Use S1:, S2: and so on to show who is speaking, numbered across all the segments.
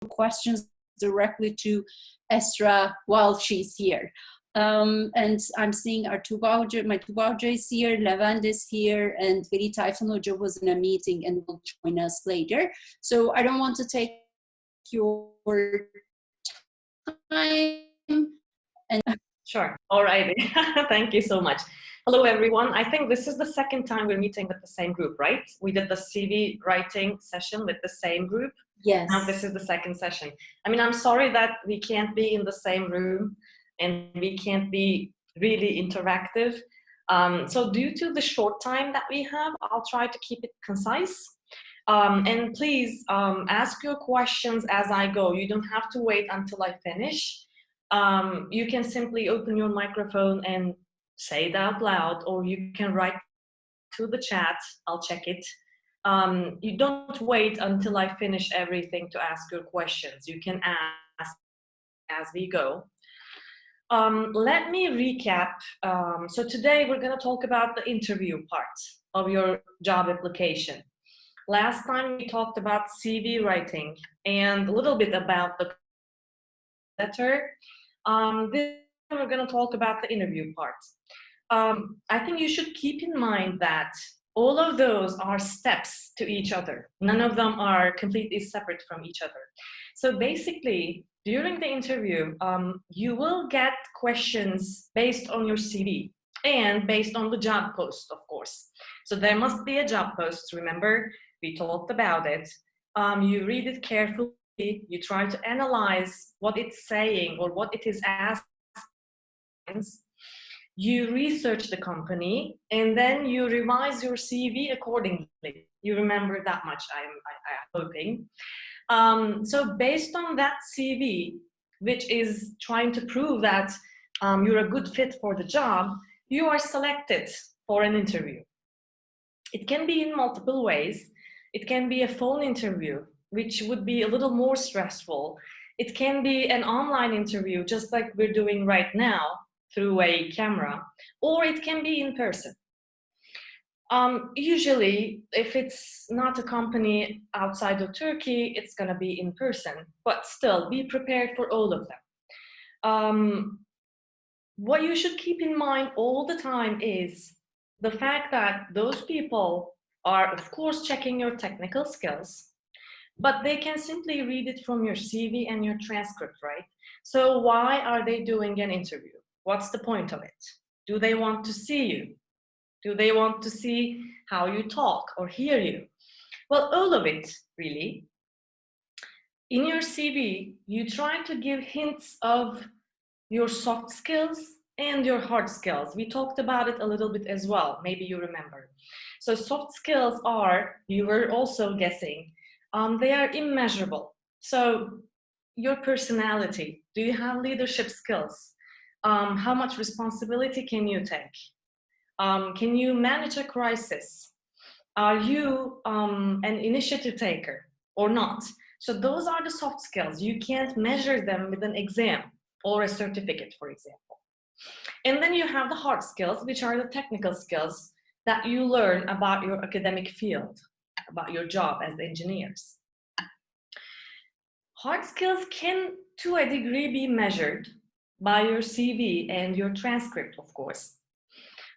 S1: questions directly to Esra while she's here. And I'm seeing our my Tugavca is here, Levent is here, and Veli Tayfun Hoca was in a meeting and will join us later. So I don't want to take your time. And
S2: sure. All right. Thank you so much. Hello, everyone. I think this is the second time we're meeting with the same group, right? We did the CV writing session with the same group.
S1: Yes.
S2: Now this is the second session. I mean, I'm sorry that we can't be in the same room and we can't be really interactive. So due to the short time that we have, I'll try to keep it concise. And please ask your questions as I go. You don't have to wait until I finish. You can simply open your microphone and say it out loud, or you can write to the chat. I'll check it. You don't wait until I finish everything to ask your questions. You can ask as we go. Let me recap. So today we're going to talk about the interview part of your job application. Last time we talked about CV writing and a little bit about the letter. This time we're going to talk about the interview part. I think you should keep in mind that all of those are steps to each other. None of them are completely separate from each other. So basically, during the interview, you will get questions based on your CV and based on the job post, of course. So there must be a job post. Remember, we talked about it. You read it carefully. You try to analyze what it's saying or what it is asking. You research the company, and then you revise your CV accordingly. You remember that much, I'm hoping. So based on that CV, which is trying to prove that you're a good fit for the job, you are selected for an interview. It can be in multiple ways. It can be a phone interview, which would be a little more stressful. It can be an online interview, just like we're doing right now, through a camera, or it can be in person. Usually, if it's not a company outside of Turkey, it's going to be in person, but still be prepared for all of them. What you should keep in mind all the time is the fact that those people are, of course, checking your technical skills, but they can simply read it from your CV and your transcript, right? So why are they doing an interview? What's the point of it? Do they want to see you? Do they want to see how you talk or hear you? Well, all of it, really. In your CV, you try to give hints of your soft skills and your hard skills. We talked about it a little bit as well. Maybe you remember. So soft skills are, you were also guessing, they are immeasurable. So your personality, do you have leadership skills? How much responsibility can you take? Can you manage a crisis? Are you an initiative taker or not? So those are the soft skills. You can't measure them with an exam or a certificate, for example. And then you have the hard skills, which are the technical skills that you learn about your academic field, about your job as engineers. Hard skills can, to a degree, be measured by your CV and your transcript, of course.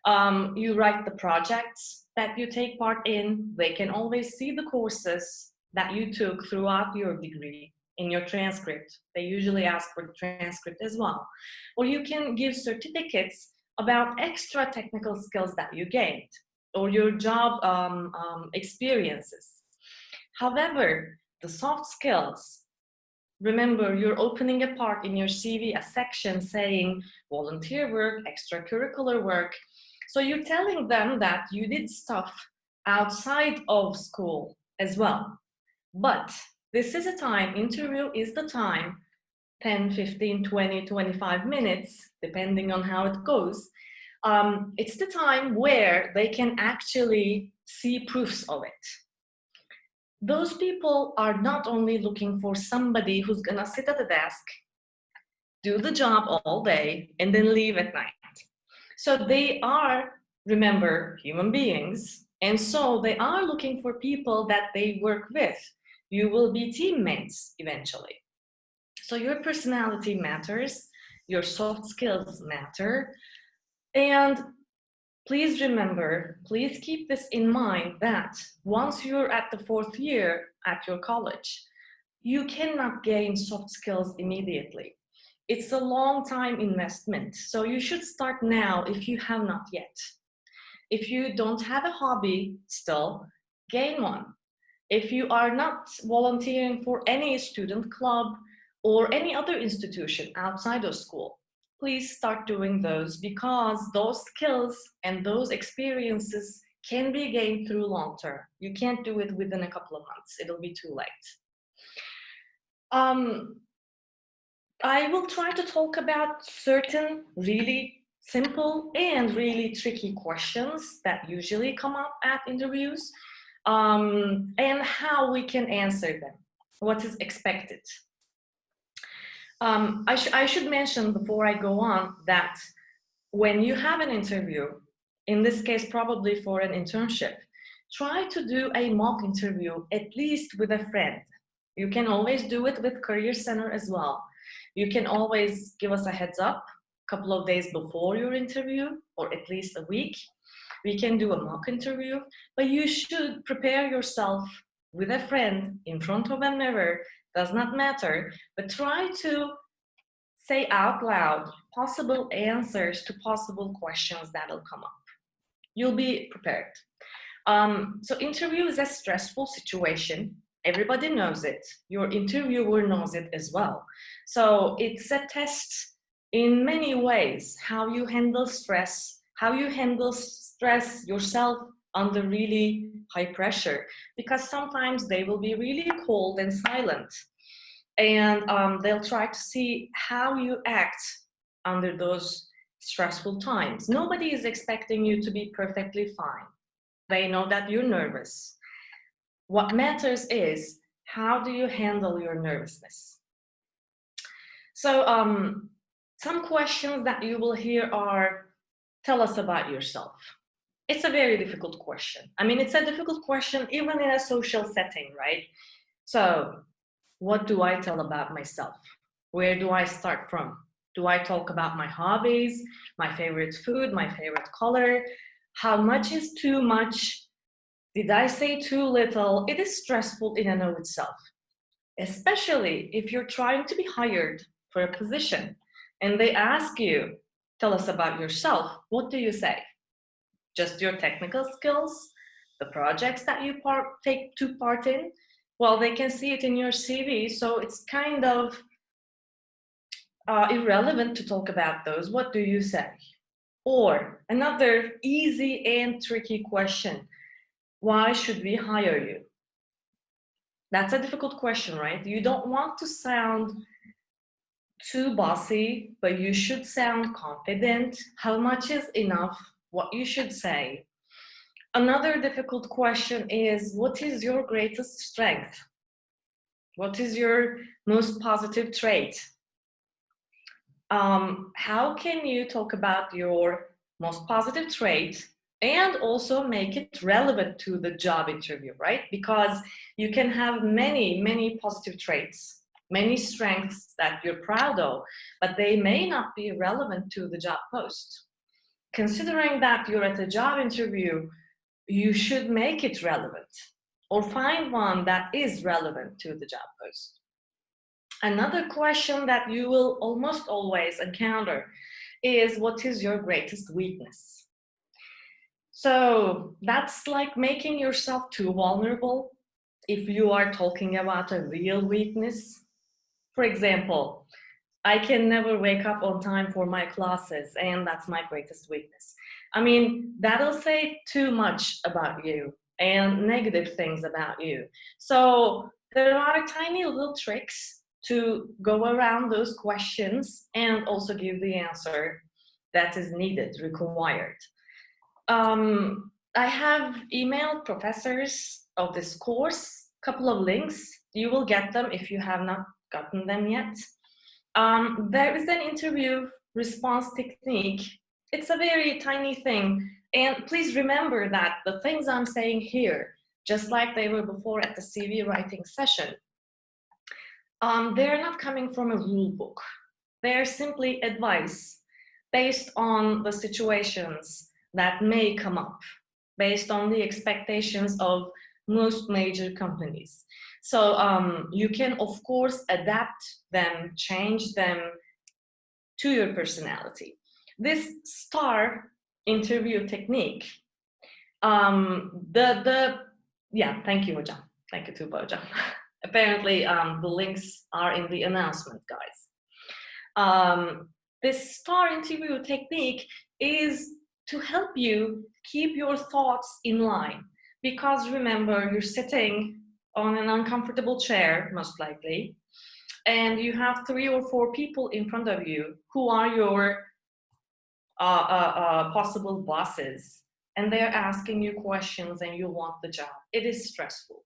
S2: You write the projects that you take part in. They can always see the courses that you took throughout your degree in your transcript. They usually ask for the transcript as well. Or you can give certificates about extra technical skills that you gained or your job experiences. However, the soft skills, remember, you're opening a part in your CV, a section saying volunteer work, extracurricular work. So you're telling them that you did stuff outside of school as well. But this is a time, interview is the time, 10, 15, 20, 25 minutes, depending on how it goes. It's the time where they can actually see proofs of it. Those people are not only looking for somebody who's gonna sit at a desk, do the job all day, and then leave at night. So they are, remember, human beings, and so they are looking for people that they work with. you will be teammates eventually. So your personality matters, your soft skills matter, and please remember, please keep this in mind that once you're at the 4th year at your college, you cannot gain soft skills immediately. It's a long time investment, so you should start now if you have not yet. If you don't have a hobby still, gain one. If you are not volunteering for any student club or any other institution outside of school, please start doing those, because those skills and those experiences can be gained through long term. You can't do it within a couple of months. It'll be too late. I will try to talk about certain really simple and really tricky questions that usually come up at interviews, and how we can answer them, what is expected. I should mention before I go on that when you have an interview, in this case probably for an internship, try to do a mock interview at least with a friend. You can always do it with Career Center as well. You can always give us a heads up a couple of days before your interview, or at least a week. We can do a mock interview, but you should prepare yourself with a friend in front of a mirror, does not matter, but try to say out loud possible answers to possible questions that'll come up. You'll be prepared. So interview is a stressful situation. Everybody knows it. Your interviewer knows it as well. So it's a test in many ways, how you handle stress, how you handle stress yourself under really high pressure, because sometimes they will be really cold and silent, and they'll try to see how you act under those stressful times. Nobody is expecting you to be perfectly fine. They know that you're nervous. What matters is, how do you handle your nervousness? So some questions that you will hear are, tell us about yourself. It's a very difficult question. I mean, it's a difficult question even in a social setting, right? So what do I tell about myself? Where do I start from? Do I talk about my hobbies, my favorite food, my favorite color? How much is too much? Did I say too little? It is stressful in and of itself, especially if you're trying to be hired for a position and they ask you, tell us about yourself. What do you say? Just your technical skills, the projects that you take part in? Well, they can see it in your CV, so it's kind of irrelevant to talk about those. What do you say? Or another easy and tricky question. Why should we hire you? That's a difficult question, right? You don't want to sound too bossy, but you should sound confident. How much is enough? What you should say. Another difficult question is, what is your greatest strength? What is your most positive trait? How can you talk about your most positive trait and also make it relevant to the job interview, right? Because you can have many, many positive traits, many strengths that you're proud of, but they may not be relevant to the job post. Considering that you're at a job interview, you should make it relevant or find one that is relevant to the job post. Another question that you will almost always encounter is, what is your greatest weakness? So that's like making yourself too vulnerable if you are talking about a real weakness. For example, I can never wake up on time for my classes, and that's my greatest weakness. I mean, that'll say too much about you and negative things about you. So there are tiny little tricks to go around those questions and also give the answer that is needed, required. I have emailed professors of this course, a couple of links. You will get them if you have not gotten them yet. There is an interview response technique. It's a very tiny thing. And please remember that the things I'm saying here just like they were before at the CV writing session. They're not coming from a rule book. They're simply advice based on the situations that may come up, based on the expectations of most major companies. So you can, of course, adapt them, change them to your personality. This STAR interview technique, yeah, thank you, Hocam. Thank you, Tuba Hocam. Apparently, the links are in the announcement, guys. This STAR interview technique is to help you keep your thoughts in line. Because remember, you're sitting on an uncomfortable chair, most likely, and you have 3 or 4 people in front of you who are your possible bosses, and they're asking you questions and you want the job. It is stressful.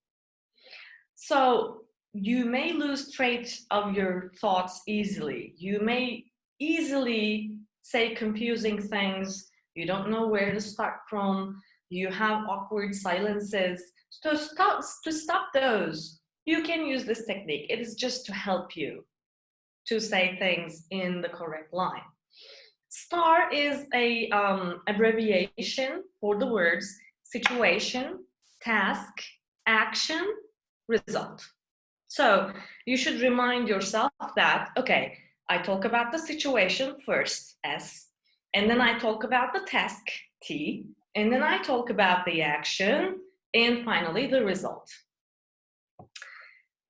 S2: So you may lose track of your thoughts easily. You may easily say confusing things. You don't know where to start from. You have awkward silences. To stop those, you can use this technique. It is just to help you to say things in the correct line. STAR is a abbreviation for the words situation, task, action, result. So you should remind yourself that, okay, I talk about the situation first, S, and then I talk about the task, T, and then I talk about the action, and finally the result.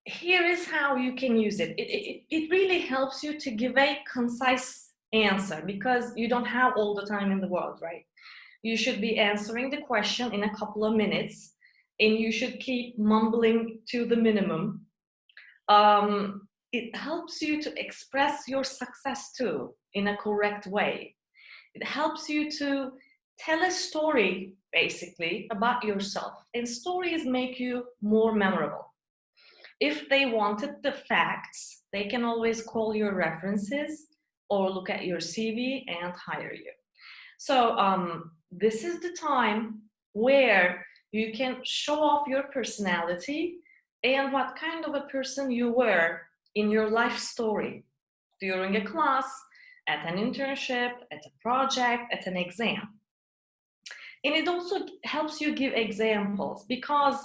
S2: Here is how you can use it. It really helps you to give a concise answer, because you don't have all the time in the world, right? You should be answering the question in a couple of minutes, and you should keep mumbling to the minimum. It helps you to express your success too in a correct way. It helps you to tell a story, basically, about yourself, and stories make you more memorable. If they wanted the facts, they can always call your references or look at your CV and hire you. So this is the time where you can show off your personality and what kind of a person you were in your life story during a class, at an internship, at a project, at an exam. And it also helps you give examples, because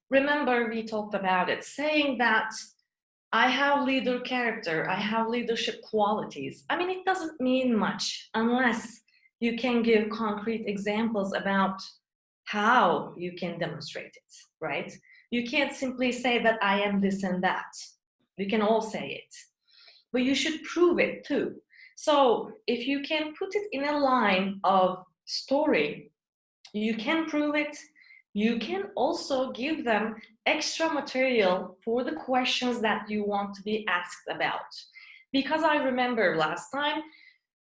S2: remember, we talked about it, saying that I have leader character, I have leadership qualities. I mean, it doesn't mean much unless you can give concrete examples about how you can demonstrate it, right? You can't simply say that I am this and that. We can all say it, but you should prove it too. So if you can put it in a line of story, you can prove it. You can also give them extra material for the questions that you want to be asked about. Because I remember last time,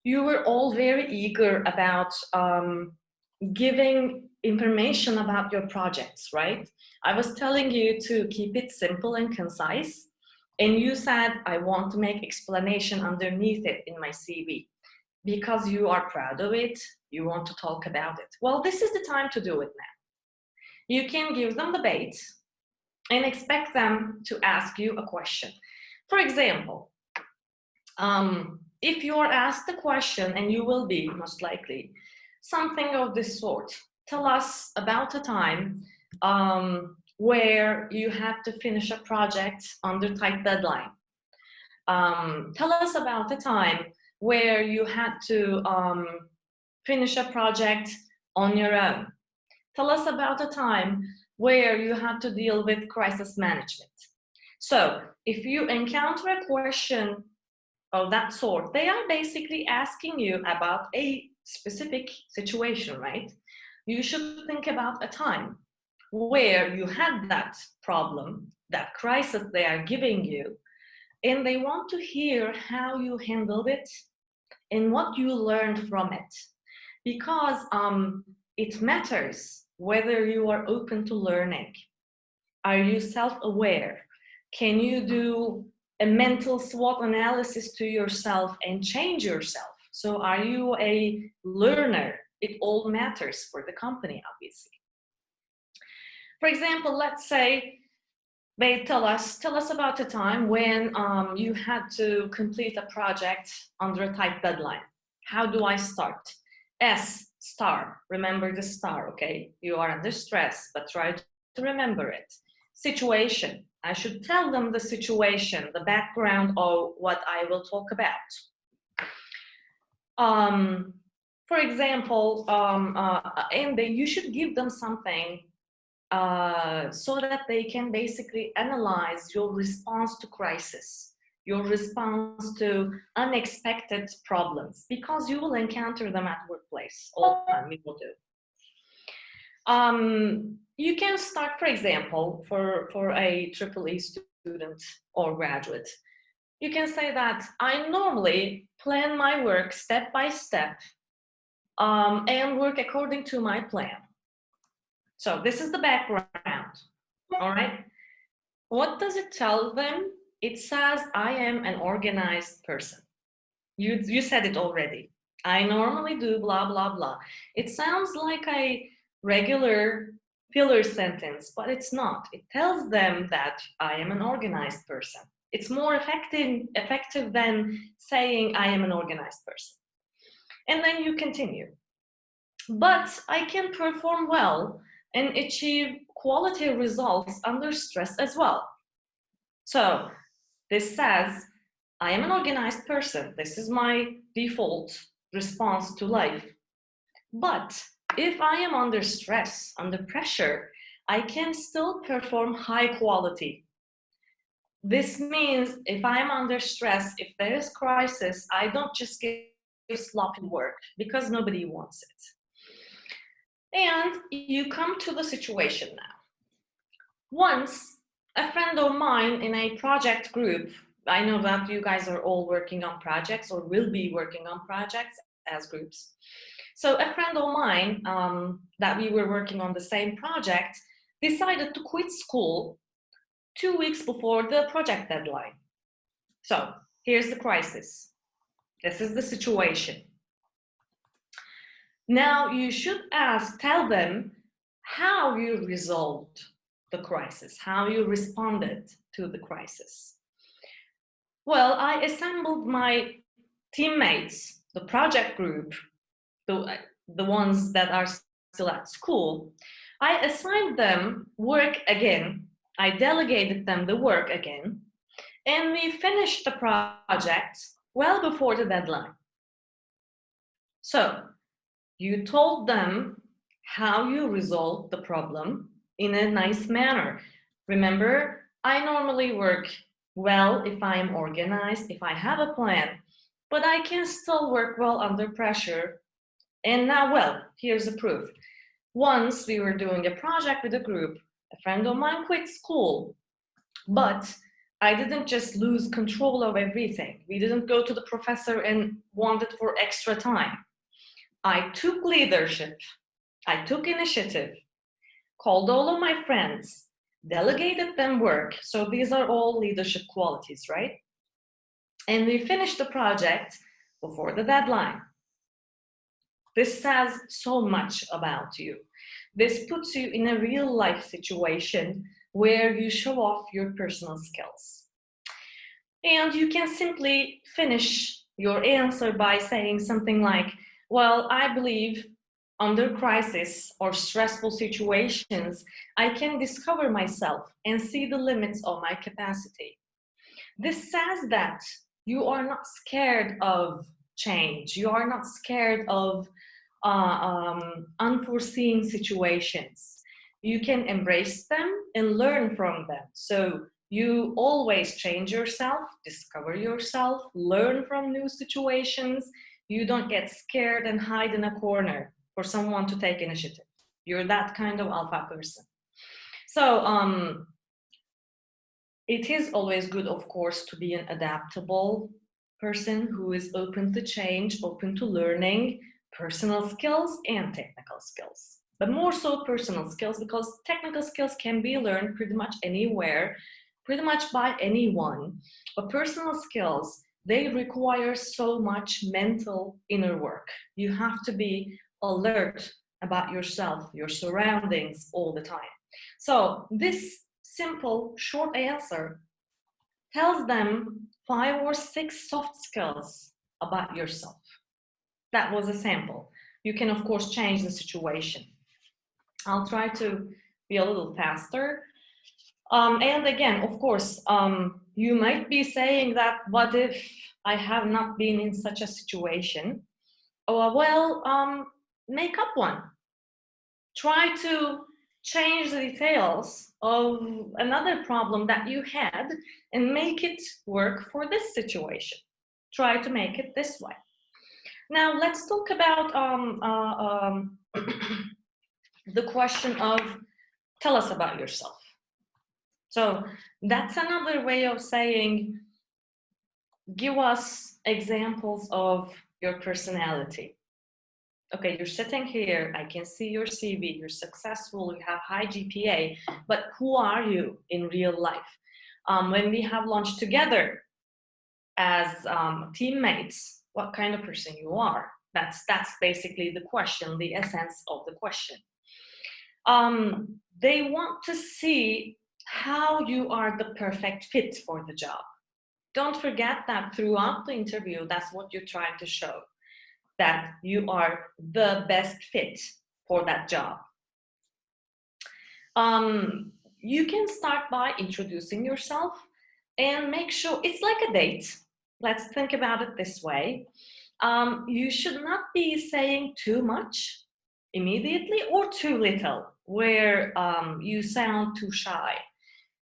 S2: you were all very eager about giving information about your projects, right? I was telling you to keep it simple and concise, and you said, I want to make explanation underneath it in my CV. Because you are proud of it, you want to talk about it. Well, this is the time to do it now. You can give them the bait and expect them to ask you a question. For example, if you are asked a question, and you will be most likely, something of this sort, tell us about a time where you had to finish a project under tight deadline. Tell us about a time where you had to finish a project on your own. Tell us about a time where you had to deal with crisis management. So if you encounter a question of that sort, they are basically asking you about a specific situation, right? You should think about a time where you had that problem, that crisis they are giving you, and they want to hear how you handled it and what you learned from it. Because it matters whether you are open to learning. Are you self-aware? Can you do a mental SWOT analysis to yourself and change yourself? So are you a learner? It all matters for the company, obviously. For example, let's say they tell us about a time when you had to complete a project under a tight deadline. How do I start? S, star. Remember the star, okay? You are under stress, but try to remember it. Situation. I should tell them the situation, the background of what I will talk about. For example, and then you should give them something so that they can basically analyze your response to crisis, your response to unexpected problems, because you will encounter them at workplace all the time. You will do. You can start, for example, for a EEE student or graduate, you can say that I normally plan my work step by step and work according to my plan. So this is the background, all right? What does it tell them? It says I am an organized person. You said it already. I normally do blah, blah, blah. It sounds like a regular filler sentence, but it's not. It tells them that I am an organized person. It's more effective than saying I am an organized person. And then you continue. But I can perform well and achieve quality results under stress as well. So this says, I am an organized person. This is my default response to life. But if I am under stress, under pressure, I can still perform high quality. This means if I'm under stress, if there is crisis, I don't just give sloppy work because nobody wants it. And you come to the situation now. Once, a friend of mine in a project group, I know that you guys are all working on projects or will be working on projects as groups. So a friend of mine that we were working on the same project decided to quit school 2 weeks before the project deadline. So here's the crisis. This is the situation. Now you should tell them how you resolved the crisis, how you responded to the crisis. Well, I assembled my teammates, the project group, the ones that are still at school. I assigned them work again. I delegated them the work again, and we finished the project well before the deadline. So you told them how you resolved the problem in a nice manner. Remember, I normally work well if I am organized, if I have a plan, but I can still work well under pressure. And now, well, here's the proof. Once we were doing a project with a group, a friend of mine quit school, but I didn't just lose control of everything. We didn't go to the professor and wanted for extra time. I took leadership, I took initiative, called all of my friends, delegated them work. So these are all leadership qualities, right? And we finished the project before the deadline. This says so much about you. This puts you in a real life situation where you show off your personal skills. And you can simply finish your answer by saying something like, well, I believe under crisis or stressful situations, I can discover myself and see the limits of my capacity. This says that you are not scared of change. You are not scared of unforeseen situations. You can embrace them and learn from them. So you always change yourself, discover yourself, learn from new situations. You don't get scared and hide in a corner for someone to take initiative. You're that kind of alpha person. So it is always good, of course, to be an adaptable person who is open to change, open to learning personal skills and technical skills. But more so personal skills, because technical skills can be learned pretty much anywhere, pretty much by anyone. But personal skills, they require so much mental inner work. You have to be alert about yourself, your surroundings all the time. So this simple, short answer tells them 5 or 6 soft skills about yourself. That was a sample. You can, of course, change the situation. I'll try to be a little faster. And again, of course, you might be saying that, what if I have not been in such a situation? Well, make up one. Try to change the details of another problem that you had and make it work for this situation. Try to make it this way. Now let's talk about the question of tell us about yourself. So that's another way of saying, give us examples of your personality. Okay, you're sitting here, I can see your CV, you're successful, you have high GPA, but who are you in real life? When we have lunch together as teammates, what kind of person you are? That's basically the question, the essence of the question. They want to see how you are the perfect fit for the job. Don't forget that throughout the interview, that's what you're trying to show, that you are the best fit for that job. You can start by introducing yourself and make sure it's like a date. Let's think about it this way. You should not be saying too much immediately or too little, where you sound too shy.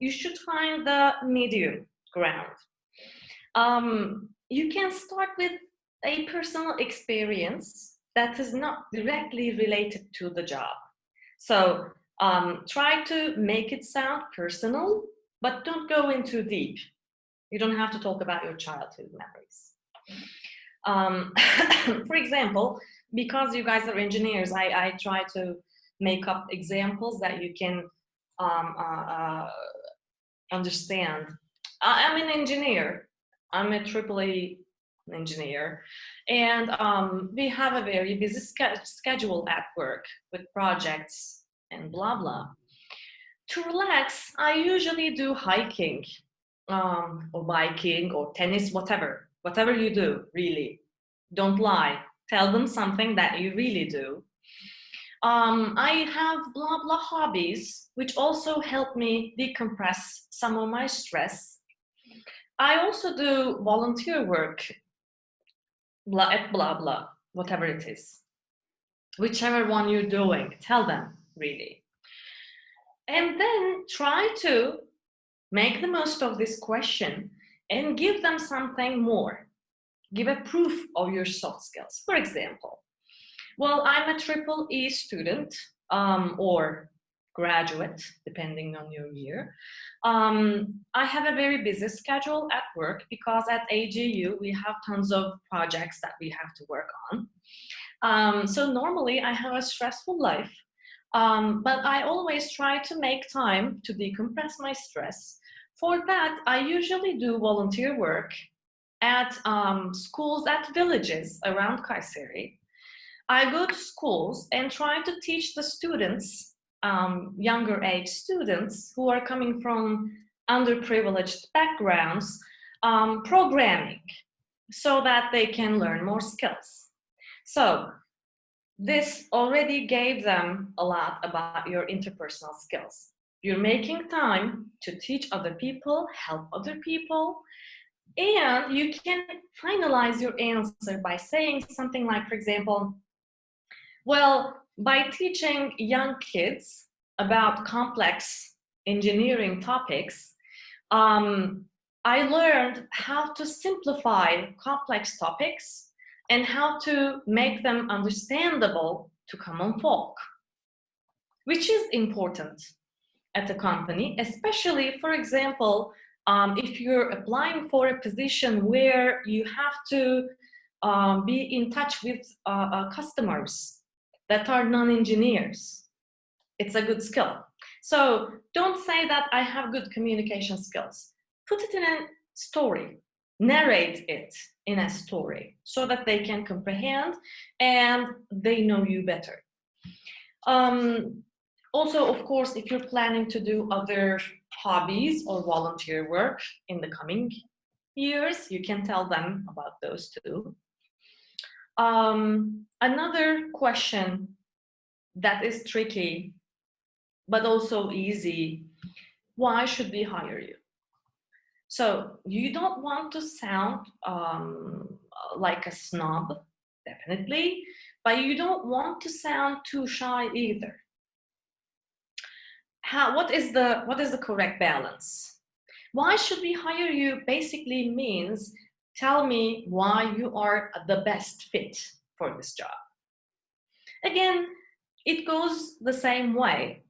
S2: You should find the medium ground. You can start with a personal experience that is not directly related to the job. So try to make it sound personal, but don't go in too deep. You don't have to talk about your childhood memories. For example, because you guys are engineers, I try to make up examples that you can understand. I'm an engineer. I'm a AAA engineer, and we have a very busy schedule at work with projects and blah blah. To relax, I usually do hiking or biking or tennis, whatever you do, really. Don't lie. Tell them something that you really do. I have blah blah hobbies, which also help me decompress some of my stress. I also do volunteer work, blah blah, whatever it is. Whichever one you're doing, tell them, really. And then try to make the most of this question and give them something more. Give a proof of your soft skills. For example, well, I'm a EEE student or graduate, depending on your year. I have a very busy schedule at work because at AGU we have tons of projects that we have to work on. So normally I have a stressful life, but I always try to make time to decompress my stress. For that, I usually do volunteer work at schools, at villages around Kayseri. I go to schools and try to teach the students, younger age students who are coming from underprivileged backgrounds, programming so that they can learn more skills. So this already gave them a lot about your interpersonal skills. You're making time to teach other people, help other people, and you can finalize your answer by saying something like, for example, well, by teaching young kids about complex engineering topics, I learned how to simplify complex topics and how to make them understandable to common folk, which is important at a company, especially, for example, if you're applying for a position where you have to be in touch with customers that are non-engineers. It's a good skill. So don't say that I have good communication skills. Put it in a story. Narrate it in a story so that they can comprehend and they know you better. Also, of course, if you're planning to do other hobbies or volunteer work in the coming years, you can tell them about those too. Another question that is tricky, but also easy: why should we hire you? So you don't want to sound like a snob, definitely, but you don't want to sound too shy either. What is the correct balance? Why should we hire you basically means, tell me why you are the best fit for this job. Again, it goes the same way.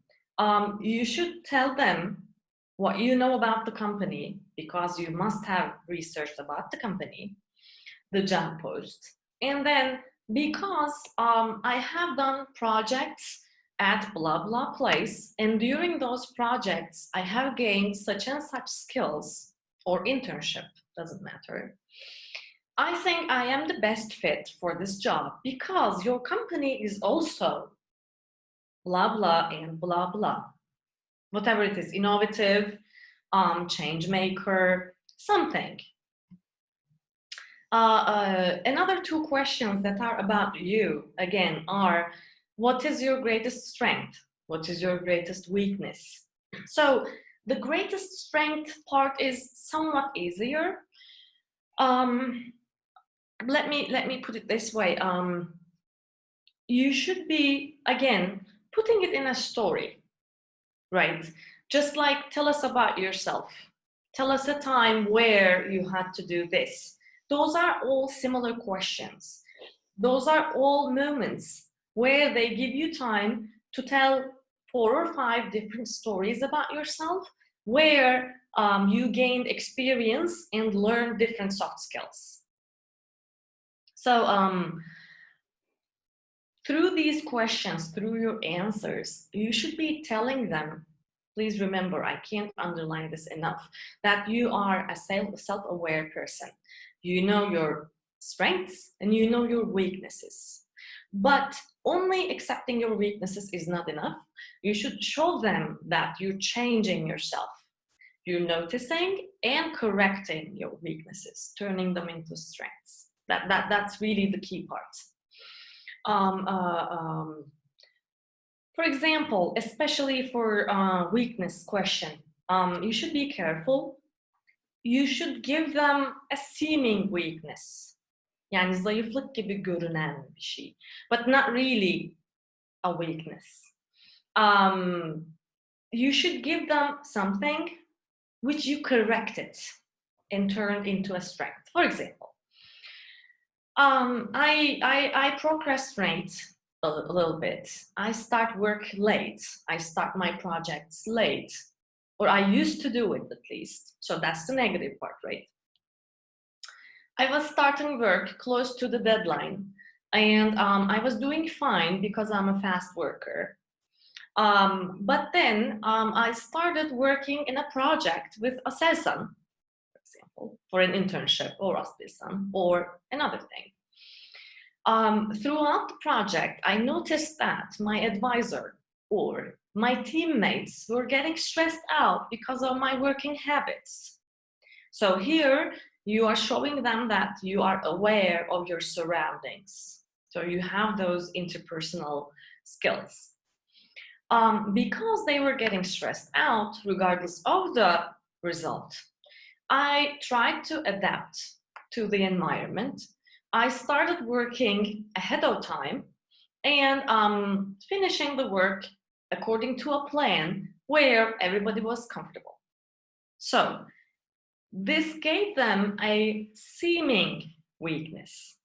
S2: You should tell them what you know about the company, because you must have researched about the company, the job post, and then because I have done projects at blah blah place, and during those projects I have gained such and such skills, or internship, doesn't matter. I think I am the best fit for this job because your company is also blah blah and blah blah. Whatever it is, innovative, change maker, something. Another two questions that are about you, again, are: what is your greatest strength? What is your greatest weakness? So the greatest strength part is somewhat easier. Let me put it this way. You should be, again, putting it in a story, right? Just like, tell us about yourself. Tell us a time where you had to do this. Those are all similar questions. Those are all moments where they give you time to tell 4 or 5 different stories about yourself, where you gained experience and learned different soft skills. So through these questions, through your answers, you should be telling them, please remember, I can't underline this enough, that you are a self-aware person. You know your strengths and you know your weaknesses. But only accepting your weaknesses is not enough. You should show them that you're changing yourself. You're noticing and correcting your weaknesses, turning them into strengths. That's really the key part. For example, especially for weakness question, you should be careful. You should give them a seeming weakness. Yani zayıflık gibi görünen bir şey. But not really a weakness. You should give them something which you corrected and turned into a strength. For example, I procrastinate a little bit. I start work late. I start my projects late. Or I used to do it, at least. So that's the negative part, right? I was starting work close to the deadline, and I was doing fine because I'm a fast worker. But then I started working in a project with Aselsan, for example, for an internship, or Aselsan, or another thing. Throughout the project, I noticed that my advisor or my teammates were getting stressed out because of my working habits. So here, you are showing them that you are aware of your surroundings. So you have those interpersonal skills. Because they were getting stressed out, regardless of the result, I tried to adapt to the environment. I started working ahead of time and finishing the work according to a plan where everybody was comfortable. So this gave them a seeming weakness.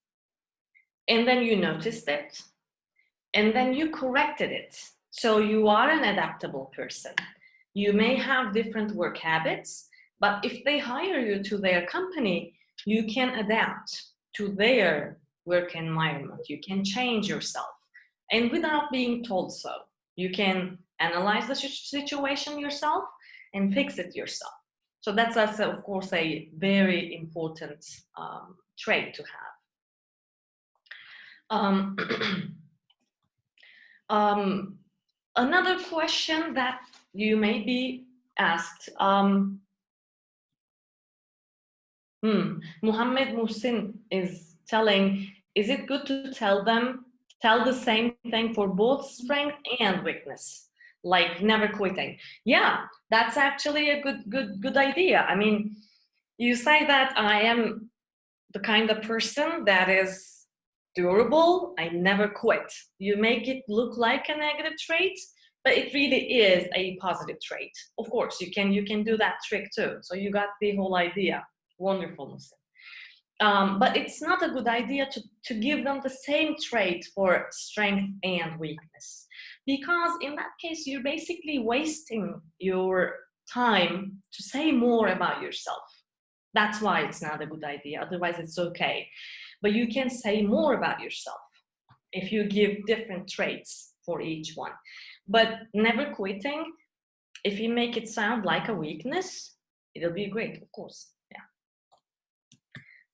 S2: And then you noticed it, and then you corrected it. So you are an adaptable person. You may have different work habits, but if they hire you to their company, you can adapt to their work environment. You can change yourself, and without being told so. You can analyze the situation yourself and fix it yourself. So that's also, of course, a very important trait to have. Another question that you may be asked, Muhammad Muhsin is telling, is it good to tell the same thing for both strength and weakness, like never quitting? Yeah, that's actually a good idea. I mean, you say that I am the kind of person that is durable, I never quit. You make it look like a negative trait, but it really is a positive trait. Of course, you can do that trick too. So you got the whole idea. Wonderful. But it's not a good idea to give them the same trait for strength and weakness, because in that case, you're basically wasting your time to say more about yourself. That's why it's not a good idea. Otherwise, it's okay. But you can say more about yourself if you give different traits for each one. But never quitting, if you make it sound like a weakness, it'll be great, of course. Yeah.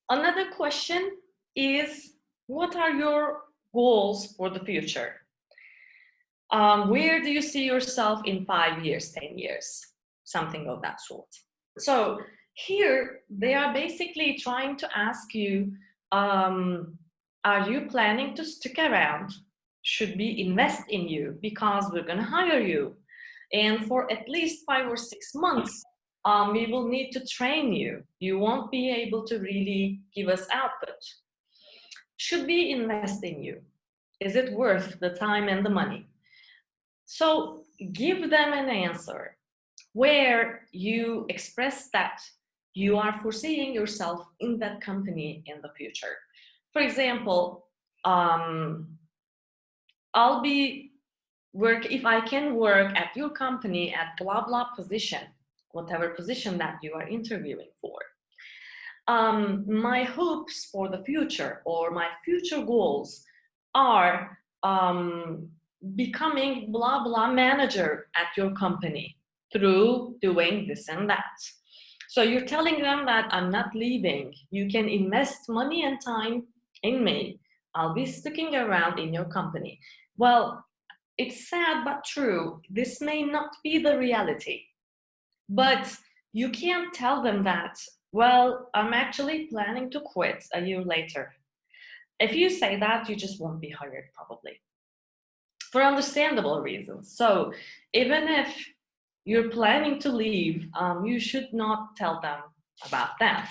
S2: Another question is, what are your goals for the future? Where do you see yourself in 5 years, 10 years? Something of that sort. So here, they are basically trying to ask you, are you planning to stick around? Should we invest in you because we're going to hire you? And for at least 5 or 6 months, we will need to train you. You won't be able to really give us output. Should we invest in you? Is it worth the time and the money? So give them an answer where you express that you are foreseeing yourself in that company in the future. For example, if I can work at your company at blah blah position, whatever position that you are interviewing for. My hopes for the future or my future goals are becoming blah blah manager at your company through doing this and that. So you're telling them that I'm not leaving. You can invest money and time in me. I'll be sticking around in your company. Well, it's sad but true. This may not be the reality. But you can't tell them that, well, I'm actually planning to quit a year later. If you say that, you just won't be hired probably. For understandable reasons. So even if you're planning to leave, you should not tell them about that.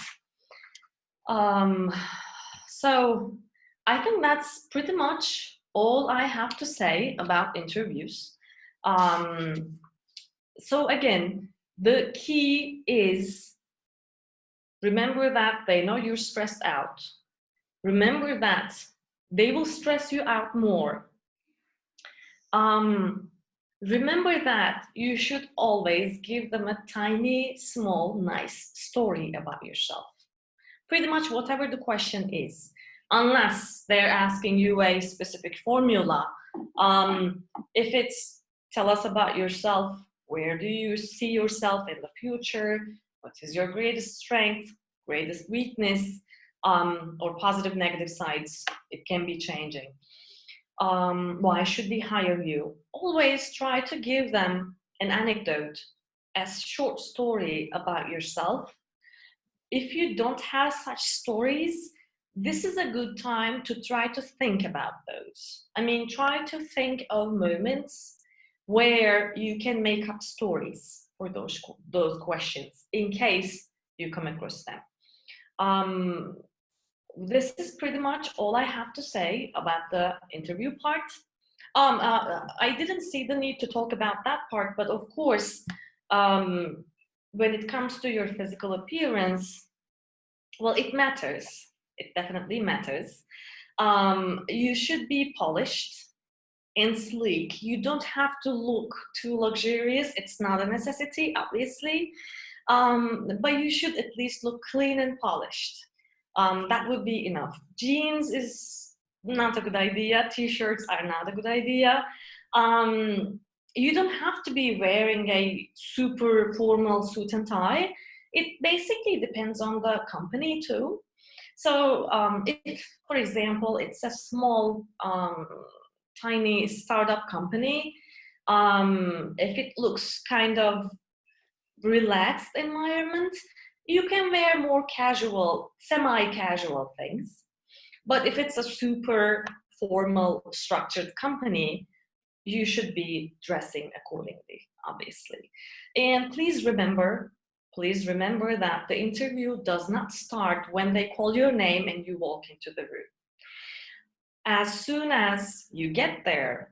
S2: So I think that's pretty much all I have to say about interviews. So again, the key is remember that they know you're stressed out. Remember that they will stress you out more. Remember that you should always give them a tiny, small, nice story about yourself. Pretty much whatever the question is, unless they're asking you a specific formula. If it's tell us about yourself, where do you see yourself in the future? What is your greatest strength, greatest weakness, or positive, negative sides? It can be changing. Why should we hire you? Always try to give them an anecdote, a short story about yourself. If you don't have such stories, this is a good time to try to think about those. I mean, try to think of moments where you can make up stories for those questions in case you come across them. This is pretty much all I have to say about the interview part. I didn't see the need to talk about that part, but of course, when it comes to your physical appearance, well, it matters. It definitely matters. You should be polished and sleek. You don't have to look too luxurious. It's not a necessity, obviously, but you should at least look clean and polished. That would be enough. Jeans is not a good idea. T-shirts are not a good idea. You don't have to be wearing a super formal suit and tie. It basically depends on the company too. So if, for example, it's a small, tiny startup company, If it looks kind of relaxed environment, you can wear more casual, semi-casual things. But if it's a super formal, structured company, you should be dressing accordingly, obviously. And please remember that the interview does not start when they call your name and you walk into the room. As soon as you get there,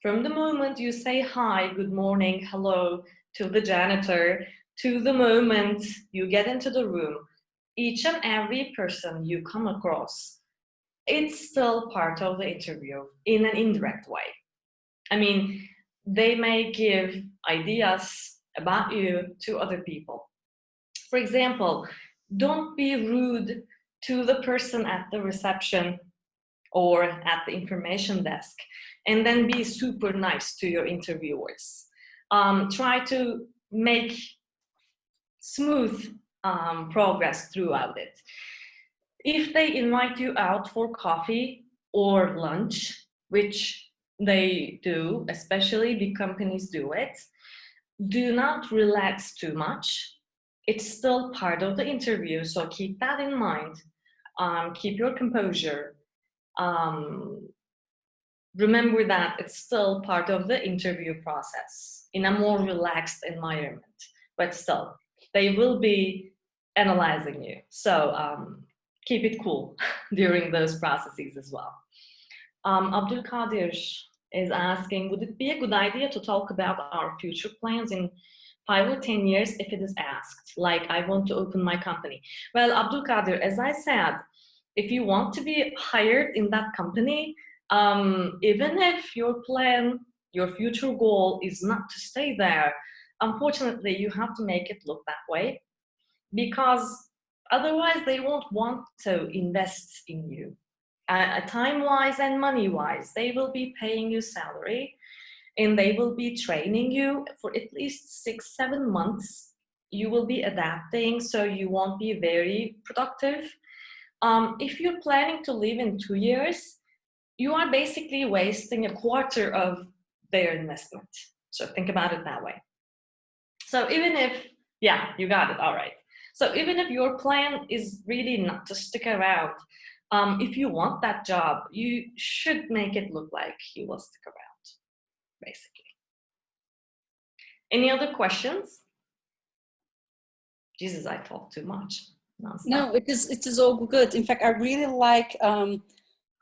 S2: from the moment you say hi, good morning, hello to the janitor, to the moment you get into the room, each and every person you come across, it's still part of the interview in an indirect way. I mean, they may give ideas about you to other people. For example, don't be rude to the person at the reception or at the information desk, and then be super nice to your interviewers. Try to make smooth progress throughout it. If they invite you out for coffee or lunch, which they do, especially big companies do it, do not relax too much. It's still part of the interview, so keep that in mind. Keep your composure. Remember that it's still part of the interview process in a more relaxed environment, but still, they will be analyzing you. So keep it cool during those processes as well. Abdul Kadir is asking, would it be a good idea to talk about our future plans in 5 or 10 years if it is asked, like I want to open my company? Well, Abdul Kadir, as I said, if you want to be hired in that company, even if your plan, your future goal is not to stay there, unfortunately, you have to make it look that way, because otherwise they won't want to invest in you. Time-wise and money-wise, they will be paying you salary and they will be training you for at least 6-7 months. You will be adapting, so you won't be very productive. If you're planning to leave in 2 years, you are basically wasting a quarter of their investment. So think about it that way. So even if, yeah, you got it, all right. So even if your plan is really not to stick around, if you want that job, you should make it look like you will stick around, basically. Any other questions? Jesus, I talk too much. Non-stop.
S1: No, it is all good. In fact, I really like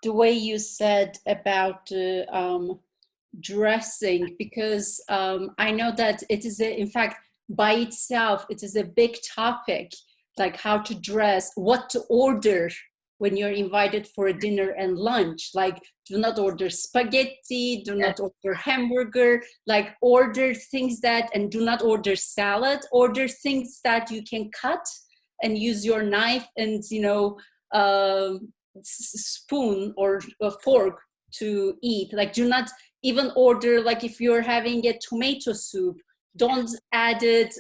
S1: the way you said about dressing, because I know that it is, in fact, by itself, it is a big topic, like how to dress, what to order when you're invited for a dinner and lunch. Like, do not order spaghetti, do not order hamburger, like order things that, and do not order salad, order things that you can cut and use your knife and, you know, spoon or a fork to eat. Like, do not even order, like if you're having a tomato soup, don't add it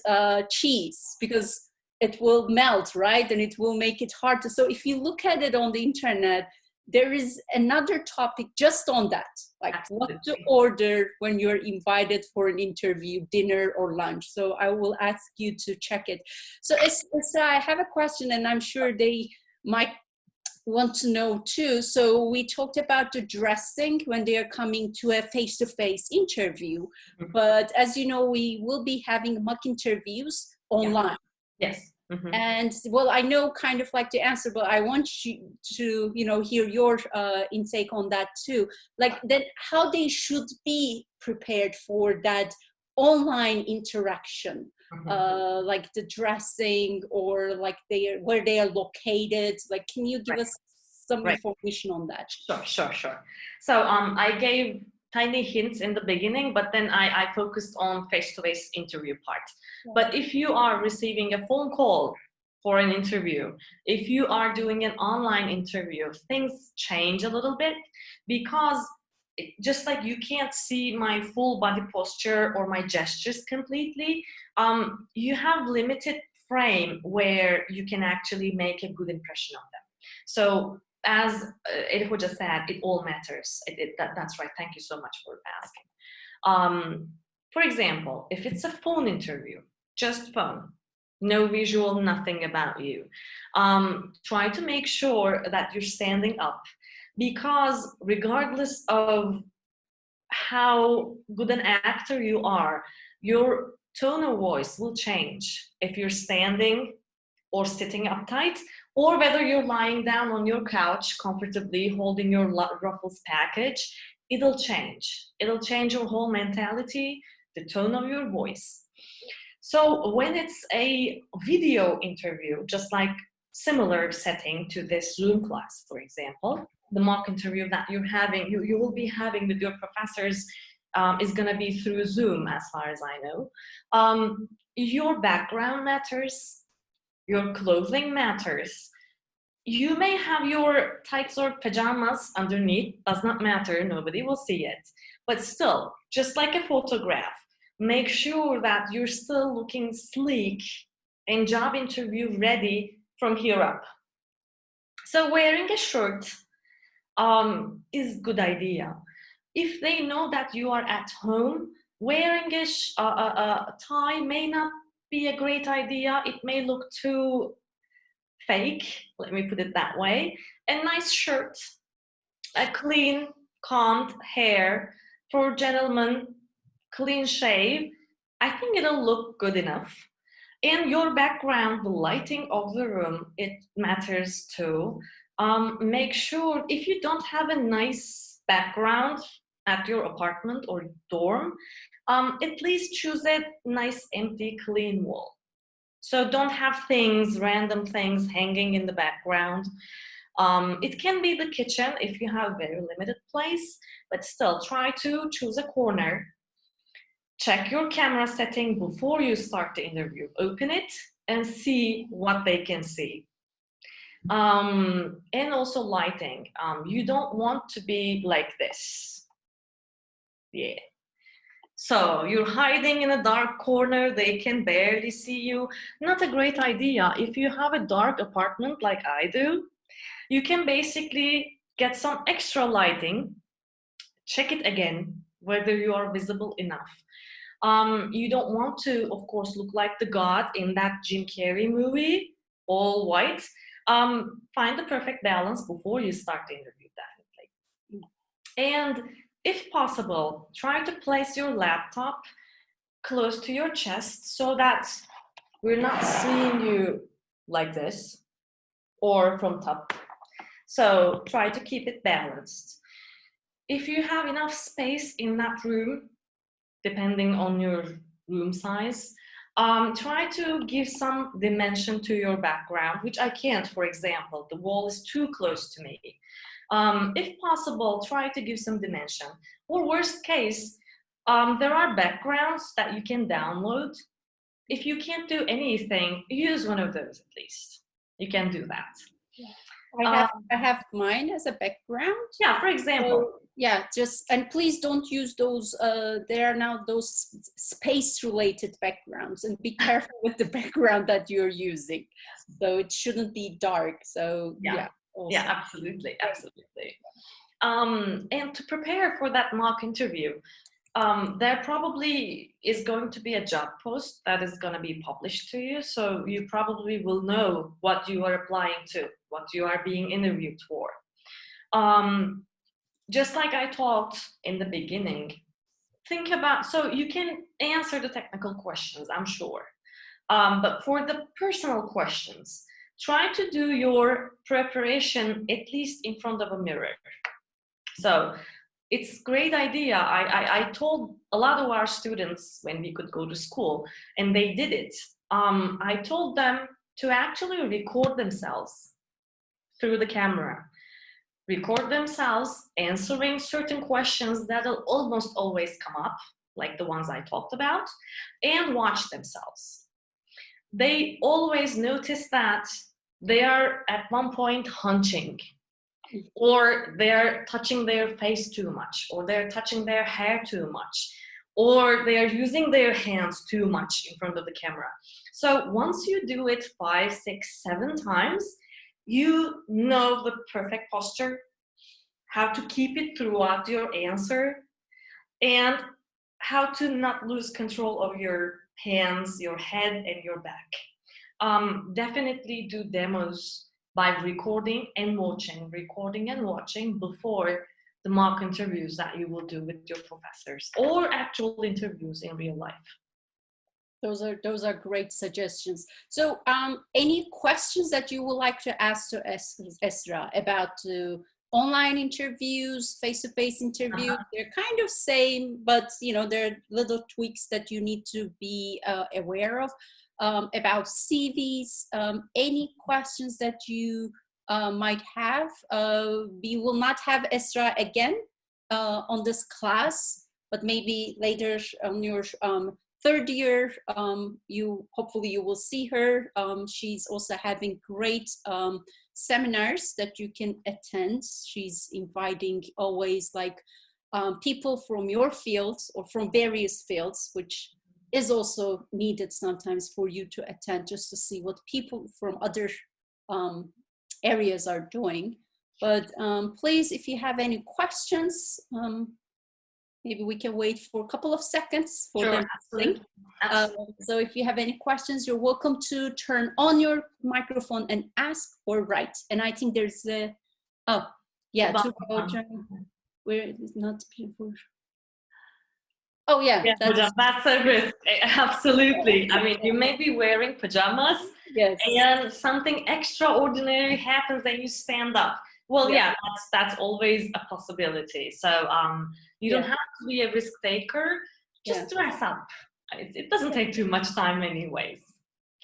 S1: cheese, because it will melt, right? And it will make it hard to. So if you look at it on the internet, there is another topic just on that, like what to order when you're invited for an interview, dinner or lunch. So I will ask you to check it. So I have a question, and I'm sure they might want to know too. So we talked about the dressing when they are coming to a face-to-face interview, but as you know, we will be having mock interviews online.
S2: Yes. Mm-hmm.
S1: And well, I know kind of like the answer, but I want you to, you know, hear your intake on that too. Like, then how they should be prepared for that online interaction, like the dressing, or like where they are located. Like, can you give us some information on that?
S2: Sure. So I gave tiny hints in the beginning, but then I focused on face-to-face interview part. Yeah. But if you are receiving a phone call for an interview, if you are doing an online interview, things change a little bit, because just like you can't see my full body posture or my gestures completely, you have limited frame where you can actually make a good impression of them. So as Elif Hoca said, it all matters. That's right. Thank you so much for asking. For example, if it's a phone interview, just phone, no visual, nothing about you. Try to make sure that you're standing up, because regardless of how good an actor you are, your tone of voice will change if you're standing or sitting uptight, or whether you're lying down on your couch comfortably holding your Ruffles package. It'll change. It'll change your whole mentality, the tone of your voice. So when it's a video interview, just like similar setting to this Zoom class, for example, the mock interview that you're having, you will be having with your professors is going to be through Zoom, as far as I know. Your background matters, your clothing matters. You may have your tights or pajamas underneath, does not matter, nobody will see it. But still, just like a photograph, make sure that you're still looking sleek and job interview ready from here up. So wearing a shirt is good idea. If they know that you are at home, wearing a tie may not be a great idea. It may look too fake, let me put it that way. A nice shirt, a clean, combed hair for gentlemen, clean shave, I think it'll look good enough. And your background, the lighting of the room, it matters too. Make sure, if you don't have a nice background at your apartment or dorm, at least choose a nice, empty, clean wall. So don't have things, random things hanging in the background. It can be the kitchen if you have a very limited place, but still try to choose a corner. Check your camera setting before you start the interview. Open it and see what they can see. And also lighting. You don't want to be like this. Yeah. So you're hiding in a dark corner, they can barely see you. Not a great idea. If you have a dark apartment like I do, you can basically get some extra lighting, check it again, whether you are visible enough. You don't want to, of course, look like the god in that Jim Carrey movie, all white. Find the perfect balance before you start the interview, definitely. And if possible, try to place your laptop close to your chest so that we're not seeing you like this or from top. So try to keep it balanced. If you have enough space in that room, depending on your room size, try to give some dimension to your background, which I can't, for example. The wall is too close to me. If possible, try to give some dimension. Or worst case, there are backgrounds that you can download. If you can't do anything, use one of those at least. You can do that.
S1: I have mine as a background.
S2: Yeah, for example.
S1: So, yeah, and please don't use those, there are now those space-related backgrounds, and be careful with the background that you're using. So it shouldn't be dark, so yeah. Also.
S2: Yeah, absolutely, absolutely. And to prepare for that mock interview, there probably is going to be a job post that is going to be published to you, so you probably will know what you are applying to, what you are being interviewed for. Just like I talked in the beginning, think about, so you can answer the technical questions, I'm sure. But for the personal questions, try to do your preparation at least in front of a mirror. So it's a great idea. I told a lot of our students when we could go to school, and they did it. I told them to actually record themselves through the camera. Record themselves answering certain questions that will almost always come up, like the ones I talked about, and watch themselves. They always notice that they are at one point hunching, or they're touching their face too much, or they're touching their hair too much, or they're using their hands too much in front of the camera. So once you do it 5, 6, 7 times, you know the perfect posture, how to keep it throughout your answer, and how to not lose control of your hands, your head, and your back. Definitely do demos by recording and watching before the mock interviews that you will do with your professors or actual interviews in real life.
S1: Those are great suggestions. So any questions that you would like to ask to Esra about online interviews, face-to-face interviews? They're kind of same, but you know, there are little tweaks that you need to be aware of. About CVs, any questions that you might have. We will not have Esra again on this class, but maybe later on your third year, hopefully you will see her. She's also having great seminars that you can attend. She's inviting always like people from your field or from various fields, which is also needed sometimes for you to attend just to see what people from other areas are doing. But please, if you have any questions, maybe we can wait for a couple of seconds for them to think. So if you have any questions, you're welcome to turn on your microphone and ask or write. And I think there's a, oh, yeah, where it's not beautiful. Oh yeah,
S2: that's a risk. Absolutely. I mean, you may be wearing pajamas,
S1: yes,
S2: and something extraordinary happens and you stand up. Well, yeah, that's always a possibility. So you don't have to be a risk taker. Just dress up. It doesn't take too much time anyways.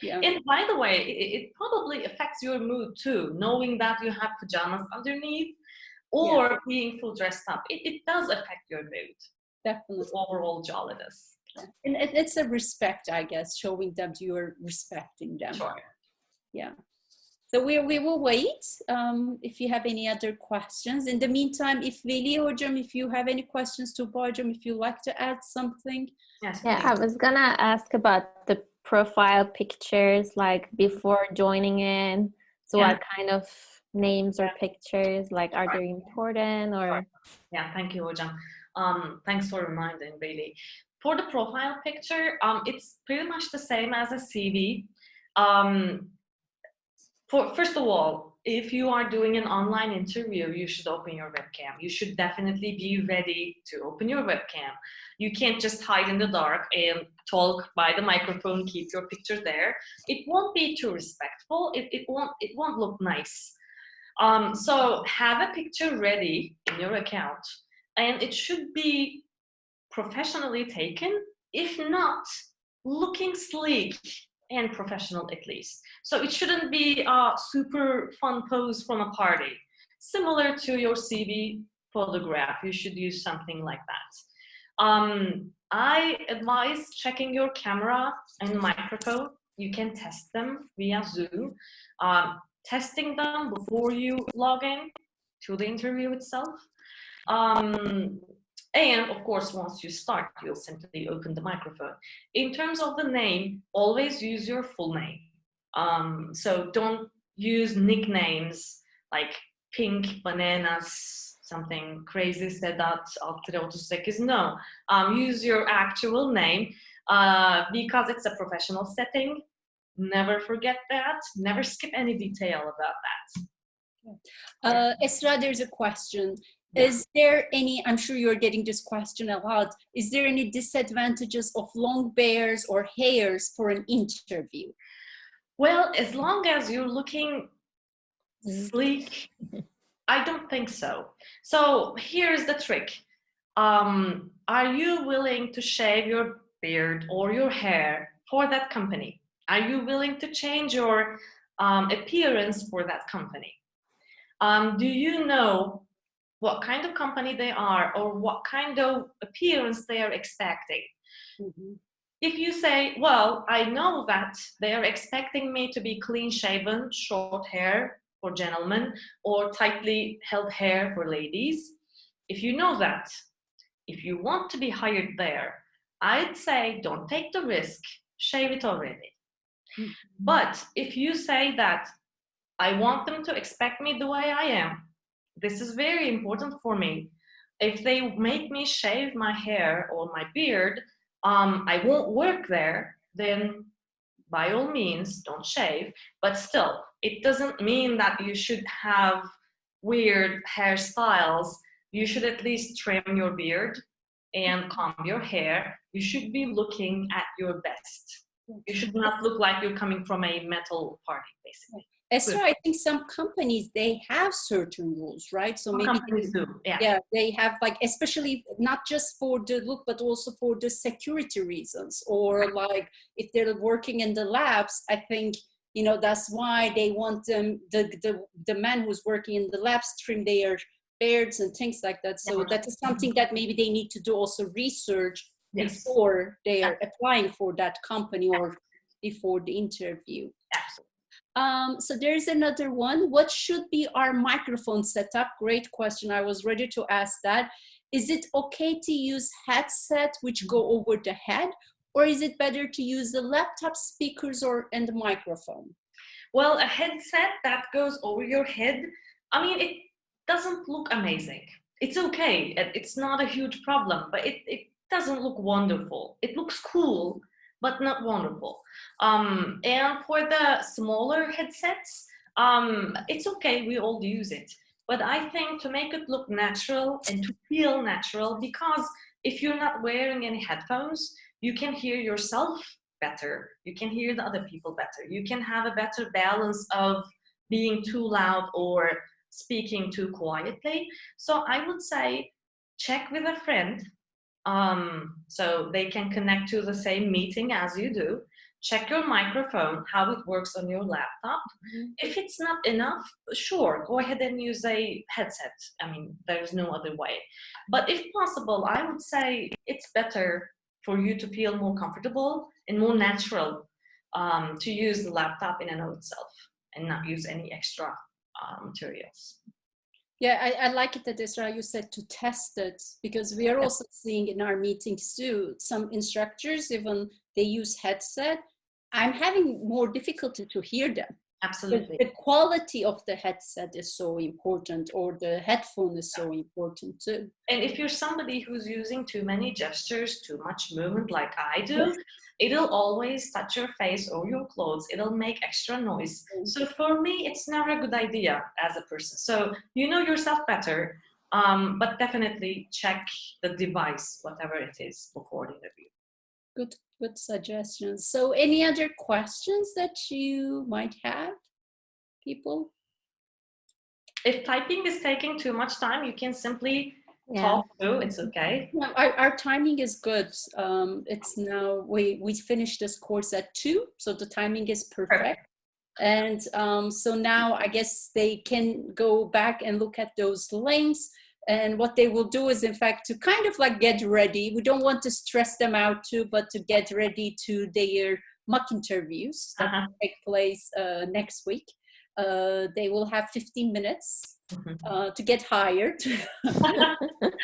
S2: Yeah. And by the way, it probably affects your mood too, knowing that you have pajamas underneath or being full dressed up. It does affect your mood.
S1: Definitely.
S2: Overall jolliness.
S1: And it's a respect, I guess, showing that you're respecting them.
S2: Sure.
S1: Yeah. So we will wait if you have any other questions. In the meantime, if Veli Hocam, if you have any questions to Hocam, if you like to add something.
S2: Yes,
S3: yeah, I was gonna ask about the profile pictures, like before joining in. So what kind of names or pictures, like are they important or?
S2: Yeah, thank you, Hocam. Thanks for reminding, Bailey. For the profile picture, it's pretty much the same as a CV. First of all, if you are doing an online interview, you should open your webcam. You should definitely be ready to open your webcam. You can't just hide in the dark and talk by the microphone, keep your picture there. It won't be too respectful. It won't look nice. So have a picture ready in your account. And it should be professionally taken, if not looking sleek and professional at least. So it shouldn't be a super fun pose from a party. Similar to your CV photograph, you should use something like that. I advise checking your camera and microphone. You can test them via Zoom. Testing them before you log in to the interview itself. And of course, once you start, you'll simply open the microphone. In terms of the name, always use your full name. So don't use nicknames like Pink Bananas, something crazy, Sedat 638. No, use your actual name because it's a professional setting. Never forget that. Never skip any detail about that.
S1: Esra, there's a question. Is there any, I'm sure you're getting this question a lot, is there any disadvantages of long bears or hairs for an interview?
S2: Well, as long as you're looking sleek, I don't think so. So here's the trick. Are you willing to shave your beard or your hair for that company? Are you willing to change your appearance for that company? Do you know what kind of company they are or what kind of appearance they are expecting? Mm-hmm. If you say, well, I know that they are expecting me to be clean shaven, short hair for gentlemen, or tightly held hair for ladies, if you know that, if you want to be hired there, I'd say don't take the risk, shave it already. Mm-hmm. But if you say that I want them to expect me the way I am, this is very important for me. If they make me shave my hair or my beard, I won't work there, then by all means, don't shave. But still, it doesn't mean that you should have weird hairstyles. You should at least trim your beard and comb your hair. You should be looking at your best. You should not look like you're coming from a metal party, basically.
S1: Esther, I think some companies, they have certain rules, right? So
S2: Some
S1: maybe
S2: companies do, yeah.
S1: yeah, they have, like, especially not just for the look, but also for the security reasons, or like if they're working in the labs, I think, you know, that's why they want them, the man who's working in the labs, trim their beards and things like that. So that is something that maybe they need to do also research before they are applying for that company or before the interview.
S2: Absolutely.
S1: So there's another one. What should be our microphone setup? Great question. I was ready to ask that. Is it okay to use headset which go over the head, or is it better to use the laptop speakers and the microphone?
S2: Well, a headset that goes over your head, I mean, it doesn't look amazing. It's okay. It's not a huge problem, but it doesn't look wonderful. It looks cool, but not wonderful. And for the smaller headsets, it's okay, we all use it. But I think to make it look natural and to feel natural, because if you're not wearing any headphones, you can hear yourself better. You can hear the other people better. You can have a better balance of being too loud or speaking too quietly. So I would say check with a friend, so they can connect to the same meeting as you do. Check your microphone, how it works on your laptop. If it's not enough, sure, go ahead and use a headset. I mean, there's no other way. But if possible, I would say it's better for you to feel more comfortable and more natural, to use the laptop in and of itself and not use any extra materials.
S1: Yeah, I like it that Esra, you said to test it, because we are also seeing in our meetings too, some instructors, even they use headset, I'm having more difficulty to hear them.
S2: Absolutely.
S1: The quality of the headset is so important, or the headphone is so important too.
S2: And if you're somebody who's using too many gestures, too much movement like I do, it'll always touch your face or your clothes. It'll make extra noise. So for me, it's never a good idea as a person. So you know yourself better, but definitely check the device, whatever it is, before the interview.
S1: Good suggestions. So any other questions that you might have, people? If
S2: typing is taking too much time, you can simply talk through. It's okay.
S1: No, our timing is good. It's now, we finished this course at 2, so the timing is perfect. And so now I guess they can go back and look at those links. And what they will do is, in fact, to kind of like get ready. We don't want to stress them out too, but to get ready to their mock interviews that will take place next week. They will have 15 minutes to get hired.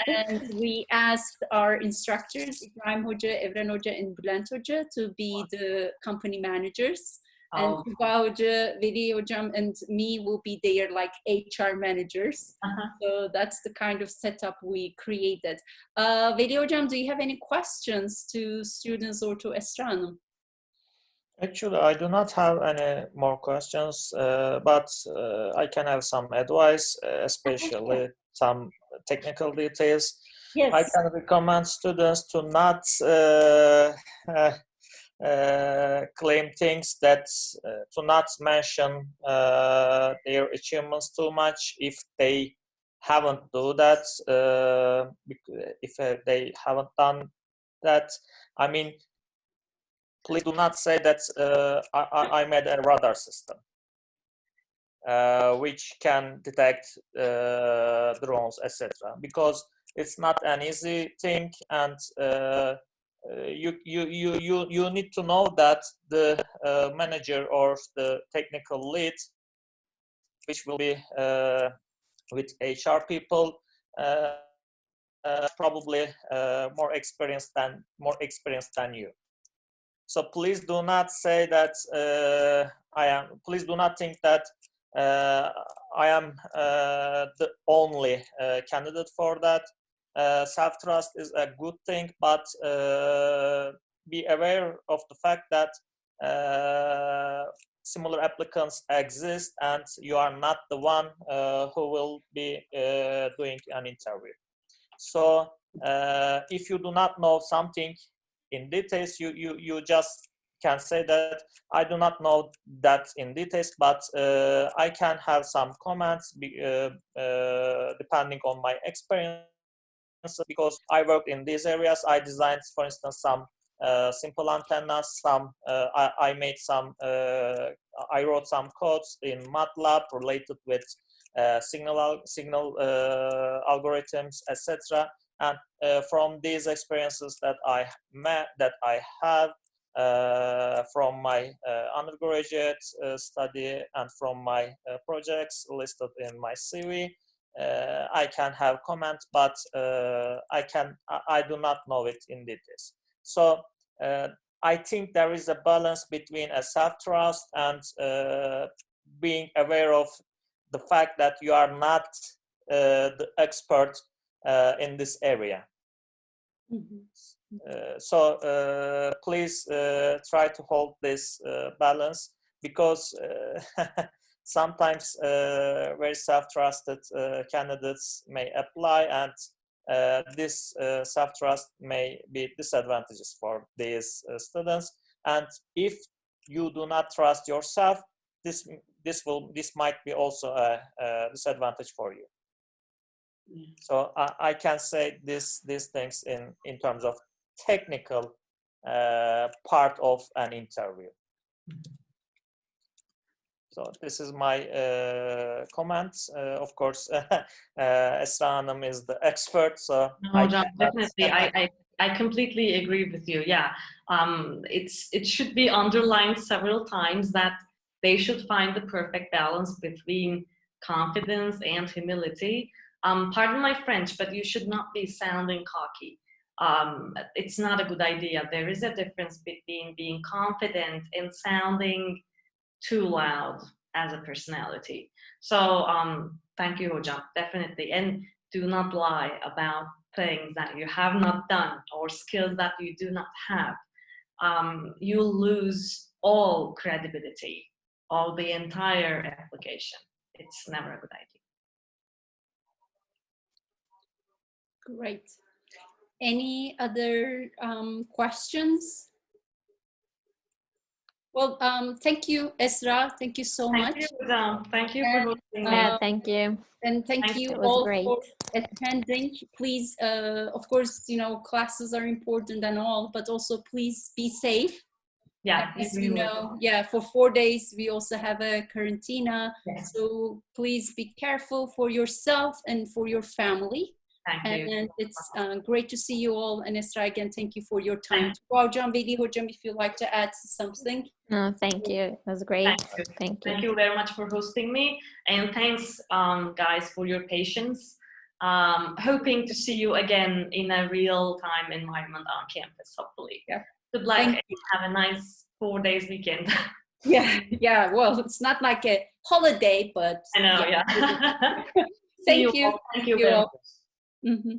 S1: And we asked our instructors, Ibrahim Hoca, Evren Hoca, and Bülent Hoca, to be the company managers. And Tuba Hoca, Veli Hocam, and me will be their like HR managers. So that's the kind of setup we created. Veli Hocam, do you have any questions to students or to Esra Hanım?
S4: Actually, I do not have any more questions, but I can have some advice, especially some technical details.
S1: Yes.
S4: I can recommend students to not claim things that, to not mention their achievements too much if they haven't do that, if they haven't done that. I mean, please do not say that I made a radar system which can detect drones, etc. Because it's not an easy thing, and you need to know that the manager or the technical lead, which will be with HR people, probably more experienced than you. So please do not say that please do not think that I am the only candidate for that. self-trust is a good thing, but be aware of the fact that similar applicants exist and you are not the one who will be doing an interview. So if you do not know something in details, you just can say that I do not know that in details, but I can have some comments depending on my experience, because I worked in these areas. I designed, for instance, some simple antennas, I made some, I wrote some codes in MATLAB related with signal algorithms, etc. And from these experiences that I have from my undergraduate study and from my projects listed in my CV, I can have comments, but I do not know it in details. So I think there is a balance between a self-trust and being aware of the fact that you are not the expert in this area. So please try to hold this balance, because sometimes very self-trusted candidates may apply, and this self-trust may be disadvantages for these students. And if you do not trust yourself, this might be also a disadvantage for you. So I can say these things in terms of technical part of an interview. So this is my comments. Of course, Esra Hanım is the expert, so
S2: no, John, definitely. I completely agree with you. Yeah, it should be underlined several times that they should find the perfect balance between confidence and humility. Pardon my French, but you should not be sounding cocky. It's not a good idea. There is a difference between being confident and sounding too loud as a personality. So thank you, Hocam, definitely. And do not lie about things that you have not done or skills that you do not have. You'll lose all credibility of the entire application. It's never a good idea.
S1: Great. Any other questions? Well, thank you, Esra. Thank you so much.
S2: Thank you, Hocam. Thank you for hosting me.
S3: Yeah, thank you.
S1: And thank you all for attending. Please, of course, you know, classes are important and all, but also please be safe.
S2: Yeah,
S1: as you know, yeah, for 4 days we also have a quarantine. Yes. So please be careful for yourself and for your family.
S2: Thank you.
S1: And it's great to see you all. And Esra, again, thank you for your time. Hocam, Veli Hocam, if you'd like to add something.
S3: No, thank you. It was great. Thank you.
S2: Thank you very much for hosting me. And thanks, guys, for your patience. Hoping to see you again in a real-time environment on campus, hopefully.
S1: Yeah.
S2: Good luck and have a nice 4 days weekend.
S1: Yeah. Well, it's not like a holiday, but
S2: I know, yeah.
S1: Thank you.
S2: Thank you very much.
S1: Mm-hmm.